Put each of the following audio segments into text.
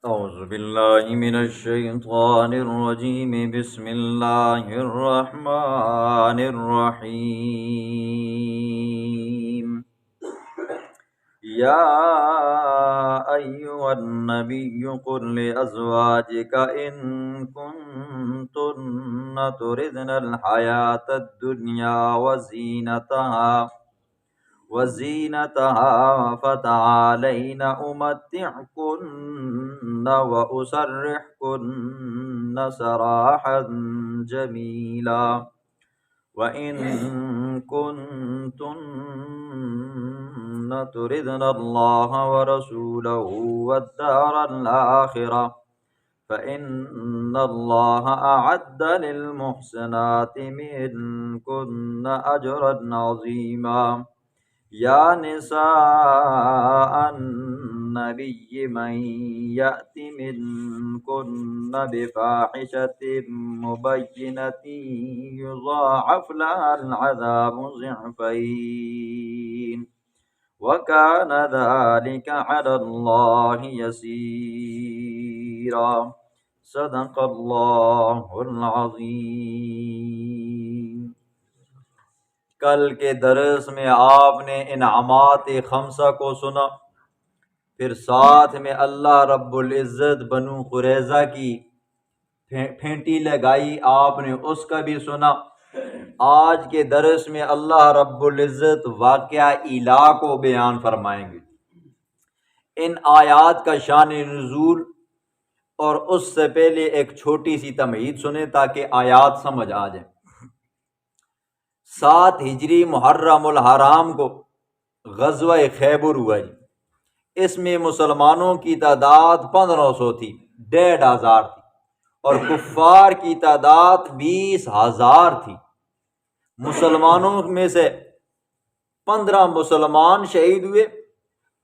أعوذ بالله من الشيطان الرجيم بسم الله الرحمن الرحيم يا أيها النبي قل لأزواجك إن كنتن تردن الحياة الدنيا وزينتها فتعالين أمتعكن وأسرحكن سراحا جميلا وإن كنتن تردن الله ورسوله والدار الآخرة فإن الله أعد للمحسنات منكن أجرا عظيما یا نساء النبی من یأت منکن بفاحشة مبینة یضاعف لها العذاب ضعفین وکان ذلك علی اللہ یسیرا صدق اللہ العظیم۔ کل کے درس میں آپ نے انعامات خمسہ کو سنا، پھر ساتھ میں اللہ رب العزت بنو قریظہ کی پھینٹی لگائی، آپ نے اس کا بھی سنا۔ آج کے درس میں اللہ رب العزت واقعہ ایلا کو بیان فرمائیں گے۔ ان آیات کا شان نزول اور اس سے پہلے ایک چھوٹی سی تمہید سنیں تاکہ آیات سمجھ آ جائیں۔ 7 ہجری محرم الحرام کو غزوہ خیبر ہوا جی۔ اس میں مسلمانوں کی تعداد 1500 تھی، 1500 تھی، اور کفار کی تعداد 20,000 تھی۔ مسلمانوں میں سے 15 مسلمان شہید ہوئے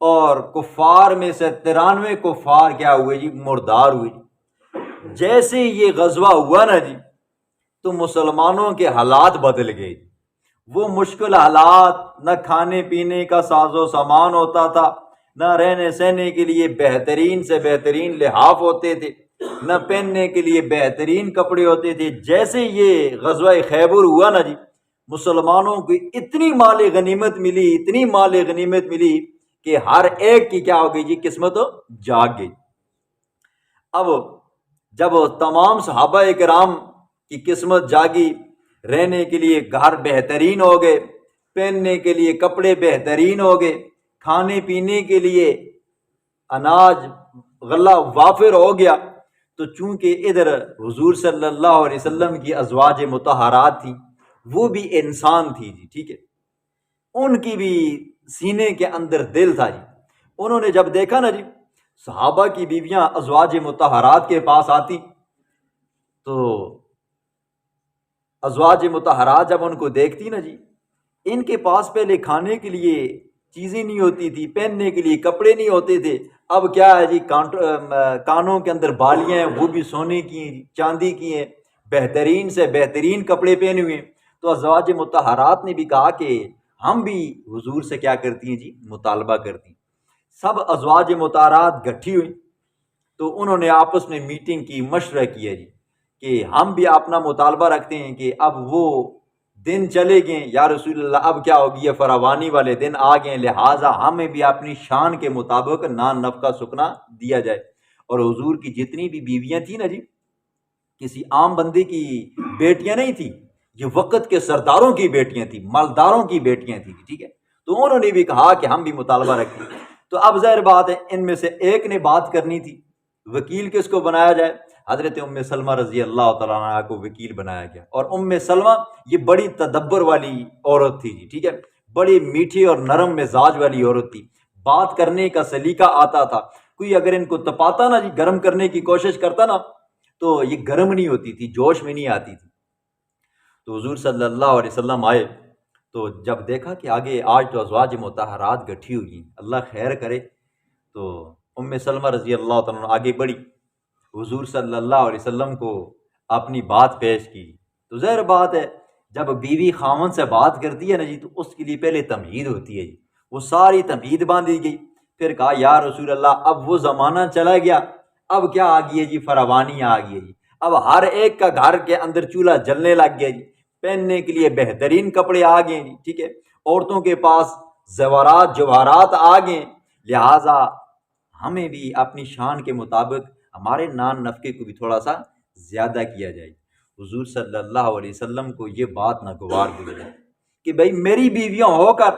اور کفار میں سے 93 کفار کیا ہوئے جی؟ مردار ہوئے جی۔ جیسے یہ غزوہ ہوا نا جی تو مسلمانوں کے حالات بدل گئے۔ وہ مشکل حالات، نہ کھانے پینے کا ساز و سامان ہوتا تھا، نہ رہنے سہنے کے لیے بہترین سے بہترین لحاف ہوتے تھے، نہ پہننے کے لیے بہترین کپڑے ہوتے تھے۔ جیسے یہ غزوہ خیبر ہوا نا جی، مسلمانوں کو اتنی مال غنیمت ملی کہ ہر ایک کی کیا ہو گئی جی؟ قسمت جاگ گئی۔ اب جب تمام صحابہ کرام کی قسمت جاگی، رہنے کے لیے گھر بہترین ہو گئے، پہننے کے لیے کپڑے بہترین ہو گئے، کھانے پینے کے لیے اناج غلہ وافر ہو گیا، تو چونکہ ادھر حضور صلی اللہ علیہ وسلم کی ازواج مطہرات تھیں، وہ بھی انسان تھی جی، ٹھیک ہے، ان کی بھی سینے کے اندر دل تھا جی۔ انہوں نے جب دیکھا نا جی صحابہ کی بیویاں ازواج مطہرات کے پاس آتی، تو ازواج مطہرات جب ان کو دیکھتی نا جی، ان کے پاس پہلے کھانے کے لیے چیزیں نہیں ہوتی تھی، پہننے کے لیے کپڑے نہیں ہوتے تھے، اب کیا ہے جی؟ کانوں کے اندر بالیاں ہیں، وہ بھی سونے کی ہیں، چاندی کی ہیں، بہترین سے بہترین کپڑے پہنے ہوئے ہیں۔ تو ازواج مطہرات نے بھی کہا کہ ہم بھی حضور سے کیا کرتی ہیں جی؟ مطالبہ کرتی ہیں۔ سب ازواج مطہرات گٹھی ہوئی، تو انہوں نے آپس میں میٹنگ کی، مشورہ کیا جی کہ ہم بھی اپنا مطالبہ رکھتے ہیں کہ اب وہ دن چلے گئے یا رسول اللہ، اب کیا ہوگی؟ یہ فراوانی والے دن آ گئے، لہٰذا ہمیں بھی اپنی شان کے مطابق نان نفقہ سکنا دیا جائے۔ اور حضور کی جتنی بھی بیویاں تھیں نا جی، کسی عام بندے کی بیٹیاں نہیں تھیں، یہ وقت کے سرداروں کی بیٹیاں تھیں، مالداروں کی بیٹیاں تھیں، ٹھیک ہے۔ تو انہوں نے بھی کہا کہ ہم بھی مطالبہ رکھتے ہیں۔ تو اب ظاہر بات ہے ان میں سے ایک نے بات کرنی تھی، وکیل کس کو بنایا جائے؟ حضرت ام سلمہ رضی اللہ تعالیٰ عنہ کو وکیل بنایا گیا۔ اور ام سلمہ یہ بڑی تدبر والی عورت تھی جی، ٹھیک ہے، بڑی میٹھی اور نرم مزاج والی عورت تھی، بات کرنے کا سلیقہ آتا تھا۔ کوئی اگر ان کو تپاتا نا جی، گرم کرنے کی کوشش کرتا نا، تو یہ گرم نہیں ہوتی تھی، جوش میں نہیں آتی تھی۔ تو حضور صلی اللہ علیہ وسلم آئے، تو جب دیکھا کہ آگے آج تو ازواج مطہرات گٹھی ہوئی، اللہ خیر کرے، تو ام سلمہ رضی اللہ تعالیٰ عنہ آگے بڑھی، حضور صلی اللہ علیہ وسلم کو اپنی بات پیش کی۔ تو ظاہر بات ہے جب بیوی خاوند سے بات کرتی ہے نا جی، تو اس کے لیے پہلے تمہید ہوتی ہے جی، وہ ساری تمہید باندھی گئی۔ پھر کہا یا رسول اللہ، اب وہ زمانہ چلا گیا، اب کیا آ گئی ہے جی؟ فراوانی آ گئی ہے جی۔ اب ہر ایک کا گھر کے اندر چولہا جلنے لگ گیا جی، پہننے کے لیے بہترین کپڑے آ گئے جی، ٹھیک ہے، عورتوں کے پاس زیورات جواہرات آ گئے، لہٰذا ہمیں بھی اپنی شان کے مطابق ہمارے نان نفقے کو بھی تھوڑا سا زیادہ کیا جائے۔ حضور صلی اللہ علیہ وسلم کو یہ بات ناگوار گزری کہ بھائی میری بیویاں ہو کر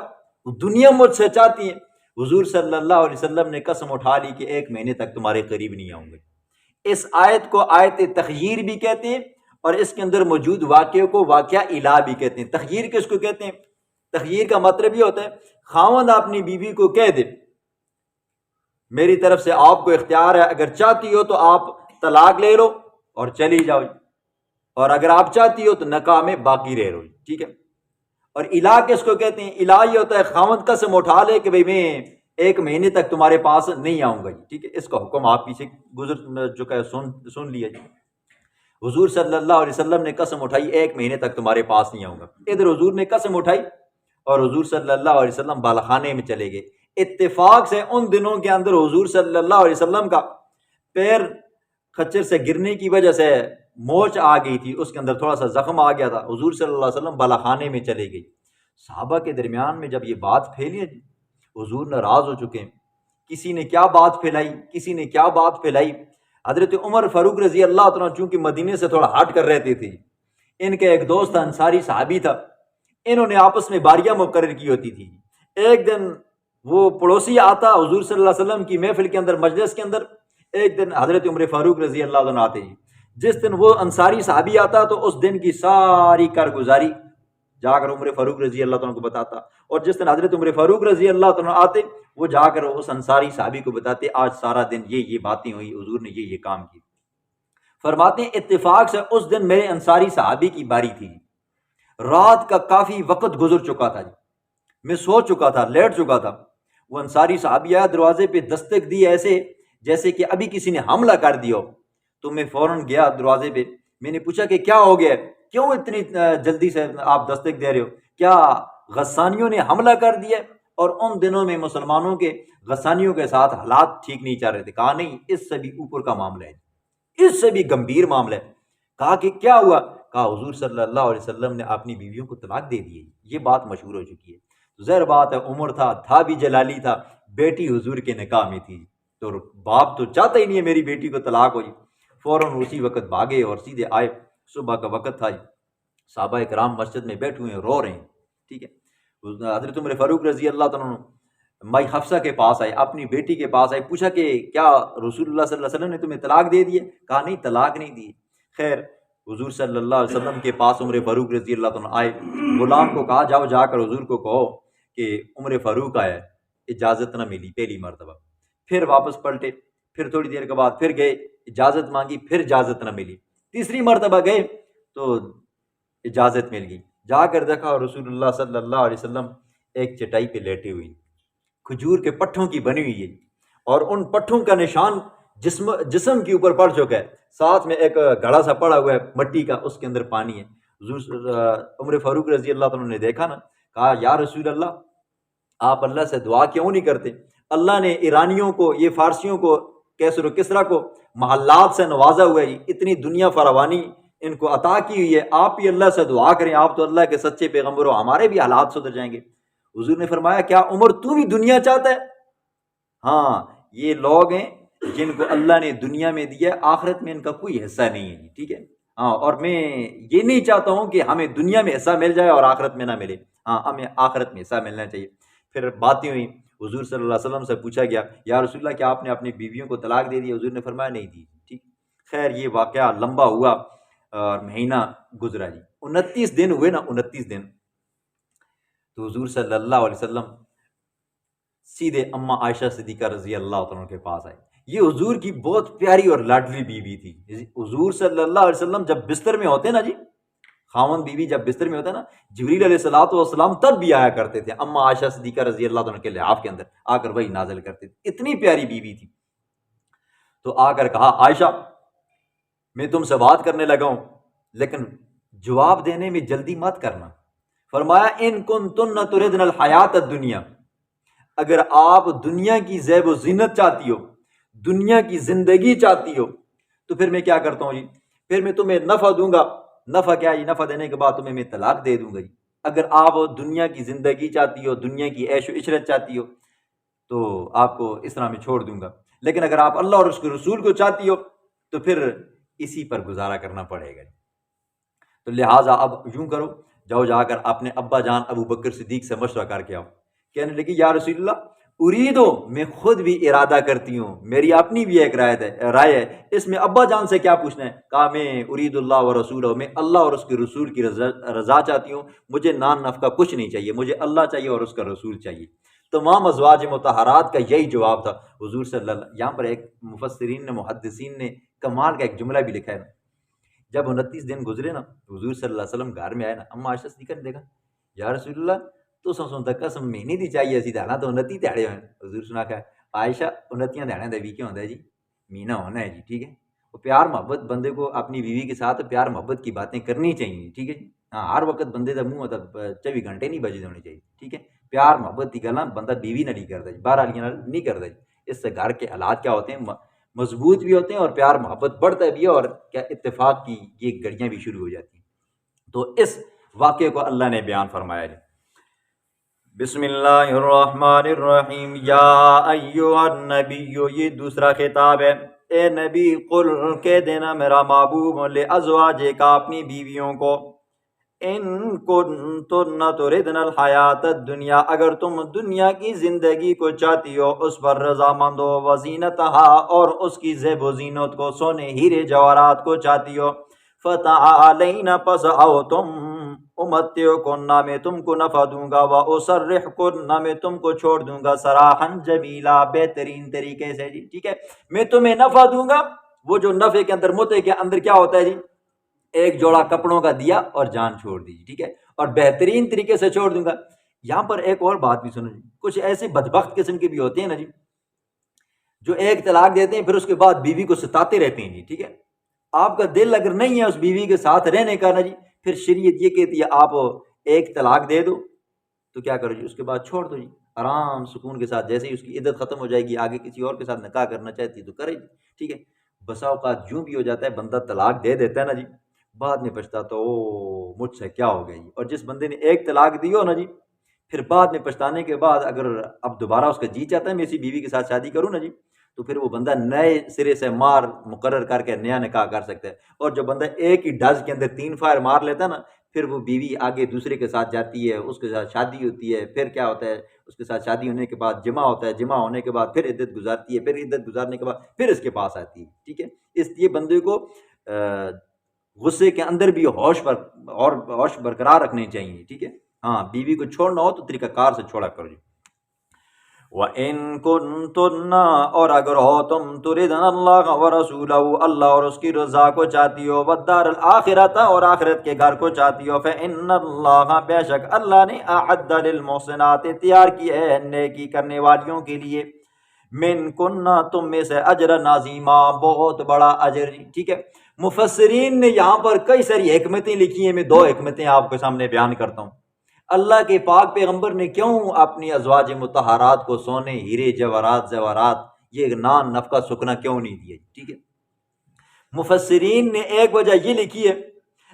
دنیا مجھ سے چاہتی ہیں۔ حضور صلی اللہ علیہ وسلم نے قسم اٹھا لی کہ 1 مہینے تک تمہارے قریب نہیں آؤں گے۔ اس آیت کو آیت تخییر بھی کہتے ہیں، اور اس کے اندر موجود واقعے کو واقعہ الہ بھی کہتے ہیں۔ تخییر کس کو کہتے ہیں؟ تخییر کا مطلب یہ ہوتا ہے خاوند اپنی بیوی کو کہہ دے میری طرف سے آپ کو اختیار ہے، اگر چاہتی ہو تو آپ طلاق لے لو اور چلی جاؤ، اور اگر آپ چاہتی ہو تو نکاح میں باقی رہ لو، ٹھیک ہے۔ اور الہ کس کو کہتے ہیں؟ الہ یہ ہوتا ہے خاوند قسم اٹھا لے کہ بھئی میں 1 مہینے تک تمہارے پاس نہیں آؤں گا جی، ٹھیک ہے۔ اس کا حکم آپ پیچھے گزر چکا ہے، سن لیا جی۔ حضور صلی اللہ علیہ وسلم نے قسم اٹھائی 1 مہینے تک تمہارے پاس نہیں آؤں گا، ادھر حضور نے قسم اٹھائی اور حضور صلی اللہ علیہ وسلم بالاخانے میں چلے گئے۔ اتفاق سے ان دنوں کے اندر حضور صلی اللہ علیہ وسلم کا پیر خچر سے گرنے کی وجہ سے موچ آ گئی تھی، اس کے اندر تھوڑا سا زخم آ گیا تھا، حضور صلی اللہ علیہ وسلم بالاخانے میں چلے گئی۔ صحابہ کے درمیان میں جب یہ بات پھیلی، حضور ناراض ہو چکے ہیں، کسی نے کیا بات پھیلائی، کسی نے کیا بات پھیلائی۔ حضرت عمر فاروق رضی اللہ عنہ چونکہ مدینے سے تھوڑا ہٹ کر رہتے تھے، ان کے ایک دوست انصاری صحابی تھا، انہوں نے آپس میں باریاں مقرر کی ہوتی تھی۔ ایک دن وہ پڑوسی آتا حضور صلی اللہ علیہ وسلم کی محفل کے اندر، مجلس کے اندر، ایک دن حضرت عمر فاروق رضی اللہ عنہ آتے ہیں۔ جس دن وہ انصاری صحابی آتا تو اس دن کی ساری کارگزاری جا کر عمر فاروق رضی اللہ عنہ کو بتاتا، اور جس دن حضرت عمر فاروق رضی اللہ عنہ آتے وہ جا کر اس انصاری صحابی کو بتاتے آج سارا دن یہ باتیں ہوئی، حضور نے یہ کام کی۔ فرماتے ہیں اتفاق سے اس دن میرے انصاری صحابی کی باری تھی، رات کا کافی وقت گزر چکا تھا جی، میں سو چکا تھا، لیٹ چکا تھا۔ وہ انصاری صحابی آیا، دروازے پہ دستک دی ایسے جیسے کہ ابھی کسی نے حملہ کر دیا ہو، تو میں فوراً گیا دروازے پہ، میں نے پوچھا کہ کیا ہو گیا، کیوں اتنی جلدی سے آپ دستک دے رہے ہو، کیا غسانیوں نے حملہ کر دیا؟ اور ان دنوں میں مسلمانوں کے غسانیوں کے ساتھ حالات ٹھیک نہیں چل رہے تھے۔ کہا نہیں، اس سے بھی اوپر کا معاملہ ہے، اس سے بھی گمبھیر معاملہ ہے۔ کہا کہ کیا ہوا؟ کہا حضور صلی اللہ علیہ وسلم نے اپنی بیویوں کو طلاق دے دی ہے، یہ بات مشہور ہو چکی ہے۔ ظاہر بات ہے عمر تھا بھی جلالی تھا، بیٹی حضور کے نکاح میں تھی، تو باپ تو چاہتا ہی نہیں ہے میری بیٹی کو طلاق ہو جائے۔ فوراً اسی وقت بھاگے اور سیدھے آئے، صبح کا وقت تھا، صحابہ کرام مسجد میں بیٹھے ہوئے ہیں، رو رہے ہیں، ٹھیک ہے۔ حضرت عمر فاروق رضی اللہ عنہ مائی حفصہ کے پاس آئے، اپنی بیٹی کے پاس آئے، پوچھا کہ کیا رسول اللہ صلی اللہ علیہ وسلم نے تمہیں طلاق دے دی ہے؟ کہا نہیں، طلاق نہیں دی۔ خیر حضور صلی اللہ علیہ وسلم کے پاس عمر فاروق رضی اللہ عنہ آئے، غلام کو کہا جاؤ جا کر حضور کو کہو کہ عمر فاروق آیا، اجازت نہ ملی پہلی مرتبہ۔ پھر واپس پلٹے، پھر تھوڑی دیر کے بعد پھر گئے، اجازت مانگی، پھر اجازت نہ ملی۔ تیسری مرتبہ گئے تو اجازت مل گئی، جا کر دیکھا رسول اللہ صلی اللہ علیہ وسلم ایک چٹائی پہ لیٹے ہوئی، کھجور کے پٹھوں کی بنی ہوئی ہے، اور ان پٹھوں کا نشان جسم کے اوپر پڑ چکا ہے، ساتھ میں ایک گھڑا سا پڑا ہوا ہے مٹی کا، اس کے اندر پانی ہے۔ حضور عمر فاروق رضی اللہ عنہ نے دیکھا نا، کہا یا رسول اللہ، آپ اللہ سے دعا کیوں نہیں کرتے؟ اللہ نے ایرانیوں کو، یہ فارسیوں کو، کیسر و کسرا کو محلات سے نوازا ہوا ہے، اتنی دنیا فراوانی ان کو عطا کی ہوئی ہے، آپ بھی اللہ سے دعا کریں، آپ تو اللہ کے سچے پیغمبر ہو، ہمارے بھی حالات سدھر جائیں گے۔ حضور نے فرمایا کیا عمر تو بھی دنیا چاہتا ہے؟ ہاں، یہ لوگ ہیں جن کو اللہ نے دنیا میں دیا ہے، آخرت میں ان کا کوئی حصہ نہیں ہے، ٹھیک ہے۔ ہاں، اور میں یہ نہیں چاہتا ہوں کہ ہمیں دنیا میں حصہ مل جائے اور آخرت میں نہ ملے، ہاں ہمیں آخرت میں حصہ ملنا چاہیے۔ پھر باتیں ہوئی، حضور صلی اللہ علیہ وسلم سے پوچھا گیا یا رسول اللہ کیا آپ نے اپنی بیویوں کو طلاق دے دی؟ حضور نے فرمایا نہیں دی، ٹھیک۔ خیر یہ واقعہ لمبا ہوا اور مہینہ گزرا جی، 29 دن ہوئے نا، 29 دن تو حضور صلی اللہ علیہ وسلم سیدھے اماں عائشہ صدیقہ رضی اللہ عنہ کے پاس آئے۔ یہ حضور کی بہت پیاری اور لاڈلی بیوی تھی۔ حضور صلی اللہ علیہ وسلم جب بستر میں ہوتے نا جی، خاوند بیوی جب بستر میں ہوتا نا، جبریل علیہ الصلوۃ والسلام تب بھی آیا کرتے تھے اماں عائشہ صدیقہ رضی اللہ عنہ کے لحاف کے اندر آ کر وہی نازل کرتے تھے، اتنی پیاری بیوی تھی۔ تو آ کر کہا عائشہ میں تم سے بات کرنے لگا ہوں، لیکن جواب دینے میں جلدی مت کرنا۔ فرمایا ان کنتن تردن الحیات الدنیا، اگر آپ دنیا کی زیب و زینت چاہتی ہو، دنیا کی زندگی چاہتی ہو تو پھر میں کیا کرتا ہوں جی، پھر میں تمہیں نفع دوں گا۔ نفع کیا جی؟ نفع دینے کے بعد تمہیں میں طلاق دے دوں گا جی۔ اگر آپ دنیا کی زندگی چاہتی ہو، دنیا کی عیش و عشرت چاہتی ہو تو آپ کو اس طرح میں چھوڑ دوں گا، لیکن اگر آپ اللہ اور اس کے رسول کو چاہتی ہو تو پھر اسی پر گزارا کرنا پڑے گا۔ تو لہٰذا اب یوں کرو، جاؤ جا کر اپنے ابا جان ابو بکر صدیق سے مشورہ کر کے آؤ۔ کہنے لگی یا رسول اللہ اریدو، میں خود بھی ارادہ کرتی ہوں، میری اپنی بھی ایک رائے ہے، اس میں ابا جان سے کیا پوچھنا ہے؟ کہا میں ارید اللہ و رسولہ، میں اللہ اور اس کے رسول کی رضا چاہتی ہوں، مجھے نان نفقہ کچھ نہیں چاہیے، مجھے اللہ چاہیے اور اس کا رسول چاہیے۔ تمام ازواج مطہرات کا یہی جواب تھا حضور صلی اللہ علیہ وسلم۔ یہاں پر ایک مفسرین نے محدثین نے کمال کا ایک جملہ بھی لکھا ہے نا، جب 29 دن گزرے نا حضور صلی اللہ علیہ وسلم گھر میں آئے نا، اما عائشہ صدیقہ نے دیکھا یا رسول اللہ تو سن قسم مہینے دی چاہیے اسی دینا تو 29 دیہڑے ہوئے۔ حضور سنا کہ عائشہ 29 دیہڑے دا بھی کیا ہوتا ہے جی؟ مہینہ ہونا ہے جی، ٹھیک ہے۔ وہ پیار محبت بندے کو اپنی بیوی کے ساتھ پیار محبت کی باتیں کرنی چاہیے، ٹھیک ہے جی۔ ہاں ہر وقت بندے کا منہ ہوتا 24 گھنٹے نہیں بجے ہونے چاہیے، ٹھیک ہے۔ پیار محبت کی گلاں بندہ بیوی نہ نہیں کرتا جی، باہر والیاں نہیں کرتا جی۔ اس سے گھر کے حالات کیا ہوتے ہیں؟ مضبوط بھی ہوتے ہیں اور پیار محبت بڑھتا بھی ہے، اور کیا اتفاق کی یہ گھڑیاں بھی شروع ہو جاتی ہیں۔ تو اس واقعے کو اللہ نے بیان فرمایا جی۔ بسم اللہ الرحمن الرحیم، یا ایھا النبی، یہ دوسرا خطاب ہے۔ اے نبی، قل کہہ دینا میرا محبوب، لازواجک اپنی بیویوں کو، ان کنتن تردن الحیات الدنیا، اگر تم دنیا کی زندگی کو چاہتی ہو، اس پر رضامند ہو، وزینتہا، اور اس کی زیب و زینت کو، سونے ہیرے جواہرات کو چاہتی ہو، فتعالین، پس آؤ تم، امتعکن، میں تم کو نفع دوں گا، واسرحکن، میں تم کو چھوڑ دوں گا، سراحا جمیلا، بہترین طریقے سے جی، ٹھیک ہے۔ میں تمہیں نفع دوں گا، وہ جو نفع کے اندر، متع کے اندر کیا ہوتا ہے جی؟ ایک جوڑا کپڑوں کا دیا اور جان چھوڑ دی، ٹھیک ہے، اور بہترین طریقے سے چھوڑ دوں گا۔ یہاں پر ایک اور بات بھی سنو جی، کچھ ایسے بدبخت قسم کے بھی ہوتے ہیں نا جی، جو ایک طلاق دیتے ہیں پھر اس کے بعد بیوی کو ستاتے رہتے ہیں جی، ٹھیک ہے۔ آپ کا دل اگر نہیں ہے اس بیوی کے ساتھ رہنے کا نا جی، پھر شریعت یہ کہتی ہے آپ ایک طلاق دے دو تو کیا کرو جی، اس کے بعد چھوڑ دو جی، آرام سکون کے ساتھ، جیسے ہی اس کی عدت ختم ہو جائے گی آگے کسی اور کے ساتھ نکاح کرنا چاہتی ہے تو کرے جی، ٹھیک ہے۔ بسا اوقات یوں بھی ہو جاتا ہے بندہ طلاق دے دیتا ہے نا جی، بعد میں پچھتاتا او مجھ سے کیا ہو گیا جی۔ اور جس بندے نے ایک طلاق دی ہو نا جی، پھر بعد میں پچھتانے کے بعد اگر اب دوبارہ اس کا جی چاہتا ہے میں اسی بیوی کے ساتھ شادی کروں نا جی، تو پھر وہ بندہ نئے سرے سے مار مقرر کر کے نیا نکاح کر سکتا ہے۔ اور جو بندہ ایک ہی ڈز کے اندر 3 فائر مار لیتا ہے نا، پھر وہ بیوی آگے دوسرے کے ساتھ جاتی ہے، اس کے ساتھ شادی ہوتی ہے، پھر کیا ہوتا ہے اس کے ساتھ شادی ہونے کے بعد جمع ہوتا ہے، جمع ہونے کے بعد پھر عدت گزارتی ہے، پھر عدت گزارنے کے بعد پھر اس کے پاس آتی ہے، ٹھیک ہے۔ اس لیے بندے کو غصے کے اندر بھی ہوش برقرار رکھنے چاہیے، ٹھیک ہے۔ ہاں بیوی کو چھوڑنا ہو تو طریقہ کار سے چھوڑا کرو جی۔ وَإِن كُنتُنَّ، اور اگر ہو تم، تُرِدْنَ اللَّهَ وَرَسُولَهُ، اللہ اور اس کی رضا کو چاہتی ہو، وَالدَّارَ الْآخِرَةَ، اور آخرت کے گھر کو چاہتی ہو، فَإِنَّ اللَّهَ، بے شک اللہ نے، أَعَدَّ لِلْمُحْسِنَاتِ، تیار کی ہے نیکی کرنے والیوں کے لیے، من کنہ، تم میں سے، اجر عظیما، بہت بڑا اجر، ٹھیک ہے۔ مفسرین نے یہاں پر کئی ساری حکمتیں لکھی ہیں، میں 2 حکمتیں آپ کے سامنے بیان کرتا ہوں۔ اللہ کے پاک پیغمبر نے کیوں اپنی ازواج مطہرات کو سونے ہیرے جواہرات زیورات یہ نان نفقہ سکنا کیوں نہیں دیا، ٹھیک ہے۔ مفسرین نے ایک وجہ یہ لکھی ہے،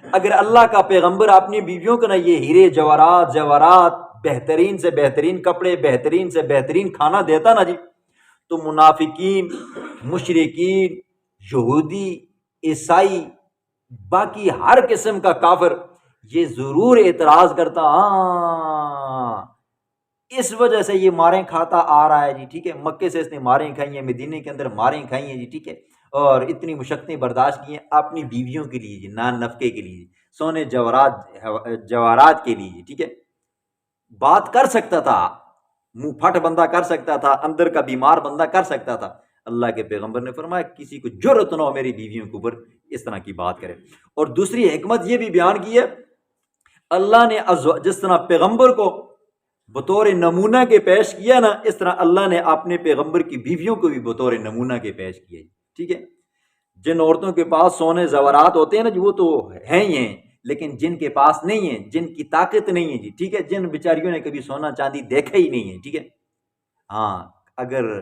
اگر اللہ کا پیغمبر اپنی بیویوں کو نا یہ ہیرے جواہرات زیورات، بہترین سے بہترین کپڑے، بہترین سے بہترین کھانا دیتا نا جی، تو منافقین، مشرکین، یہودی، عیسائی، باقی ہر قسم کا کافر یہ ضرور اعتراض کرتا، ہاں اس وجہ سے یہ ماریں کھاتا آ رہا ہے جی، ٹھیک ہے۔ مکے سے اس نے ماریں کھائی ہیں، مدینے کے اندر ماریں کھائی ہیں جی، ٹھیک ہے، اور اتنی مشقتیں برداشت کی ہیں اپنی بیویوں کے لیے جی، نان نفقے کے لیے، سونے جواہرات کے لیے، ٹھیک ہے۔ بات کر سکتا تھا، منہ پھٹ بندہ کر سکتا تھا، اندر کا بیمار بندہ کر سکتا تھا، اللہ کے پیغمبر نے فرمایا کسی کو جرأت نہ ہو میری بیویوں کے اوپر اس طرح کی بات کرے۔ اور دوسری حکمت یہ بھی بیان کی ہے، اللہ نے جس طرح پیغمبر کو بطور نمونہ کے پیش کیا نا، اس طرح اللہ نے اپنے پیغمبر کی بیویوں کو بھی بطور نمونہ کے پیش کیا، ٹھیک ہے۔ جن عورتوں کے پاس سونے زیورات ہوتے ہیں نا جی، وہ تو ہیں ہی ہیں، لیکن جن کے پاس نہیں ہے، جن کی طاقت نہیں ہے جی، ٹھیک ہے، جن بیچاریوں نے کبھی سونا چاندی دیکھا ہی نہیں ہے، ٹھیک ہے، ہاں اگر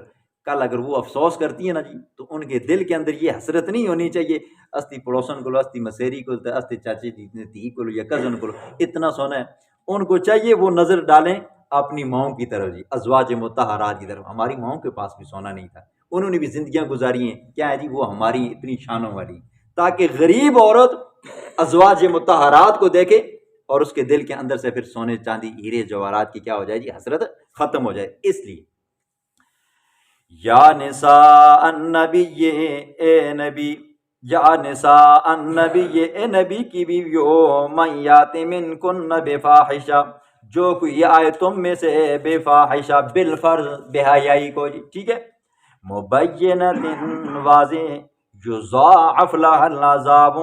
کل اگر وہ افسوس کرتی ہیں نا جی تو ان کے دل کے اندر یہ حسرت نہیں ہونی چاہیے استی پڑوسن کو استی مسیری کو استی چاچی دھی کو یا کزن کو اتنا سونا ہے. ان کو چاہیے وہ نظر ڈالیں اپنی ماؤں کی طرف جی، ازواج مطہرات کی طرف. ہماری ماؤں کے پاس بھی سونا نہیں تھا، انہوں نے بھی زندگیاں گزاری ہیں، کیا ہے جی وہ ہماری اتنی شانوں والی، تاکہ غریب عورت ازواج مطہرات کو دیکھے اور اس کے دل کے اندر سے پھر سونے چاندی ہیرے جواہرات کی کیا ہو جائے جی حسرت ختم ہو جائے. اس لیے یا نساء النبی، اے نبی، یا نساء النبی، اے نبی کی بیویو، من یات منکن بفاحشہ، جو کوئی آئے تم میں سے بے فاحشہ، بالفرض بے حیائی کو جی، ٹھیک ہے، مبینۃ واضح، یضاعف لها العذاب،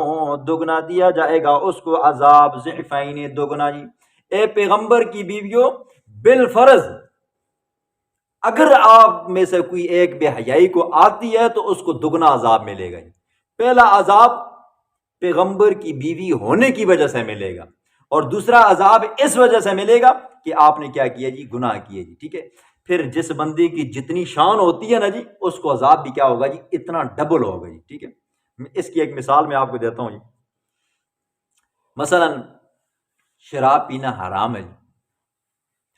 دگنا دیا جائے گا اس کو عذاب، ضعفین دگنا جی. اے پیغمبر کی بیویوں بالفرض اگر آپ میں سے کوئی ایک بے حیائی کو آتی ہے تو اس کو دگنا عذاب ملے گا. پہلا عذاب پیغمبر کی بیوی ہونے کی وجہ سے ملے گا، اور دوسرا عذاب اس وجہ سے ملے گا کہ آپ نے کیا کیا جی گناہ کیے جی، ٹھیک ہے. پھر جس بندے کی جتنی شان ہوتی ہے نا جی اس کو عذاب بھی کیا ہوگا جی اتنا ڈبل ہوگا جی، ٹھیک ہے. اس کی ایک مثال میں آپ کو دیتا ہوں جی. مثلا شراب پینا حرام ہے جی.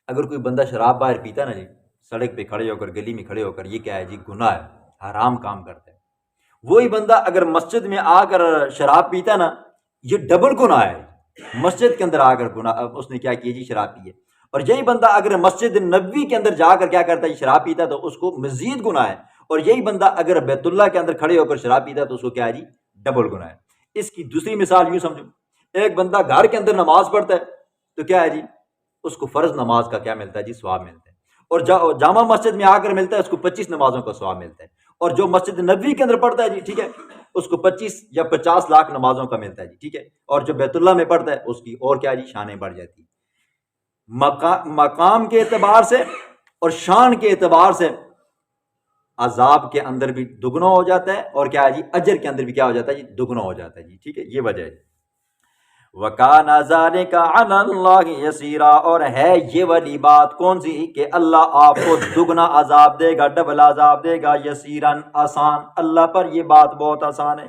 اگر کوئی بندہ شراب باہر پیتا نا جی سڑک پہ کھڑے ہو کر گلی میں کھڑے ہو کر، یہ کیا ہے جی گناہ ہے، حرام کام کرتا ہے. وہی بندہ اگر مسجد میں آ کر شراب پیتا نا یہ ڈبل گناہ ہے. مسجد کے اندر آ کر گناہ اس نے کیا کیا جی شراب پی ہے. اور یہی بندہ اگر مسجد نبوی کے اندر جا کر کیا کرتا ہے شراب پیتا ہے تو اس کو مزید گناہ ہے. اور یہی بندہ اگر بیت اللہ کے اندر کھڑے ہو کر شراب پیتا ہے تو اس کو کیا ہے جی ڈبل گناہ ہے. اس کی دوسری مثال یوں سمجھو، ایک بندہ گھر کے اندر نماز پڑھتا ہے تو کیا ہے جی اس کو فرض نماز کا کیا ملتا ہے جی ثواب ملتا ہے، اور جامع مسجد میں آ کر ملتا ہے اس کو 25 نمازوں کا ثواب ملتا ہے. اور جو مسجد نبوی کے اندر پڑھتا ہے جی ٹھیک ہے اس کو 25 یا 50 لاکھ نمازوں کا ملتا ہے جی، ٹھیک ہے. اور جو بیت اللہ میں پڑھتا ہے اس کی اور کیا جی شانیں بڑھ جاتی ہیں. مقام کے اعتبار سے اور شان کے اعتبار سے عذاب کے اندر بھی دگنا ہو جاتا ہے، اور کیا ہے جی اجر کے اندر بھی کیا ہو جاتا ہے جی دگنا ہو جاتا ہے جی، ٹھیک ہے. یہ وجہ ہے. وَكَانَ ذَلِكَ عَلَى اللَّهِ يَسِيرًا، اور ہے یہ والی بات کون سی کہ اللہ آپ کو دگنا عذاب دے گا، ڈبل عذاب دے گا، یسیرن آسان، اللہ پر یہ بات بہت آسان ہے.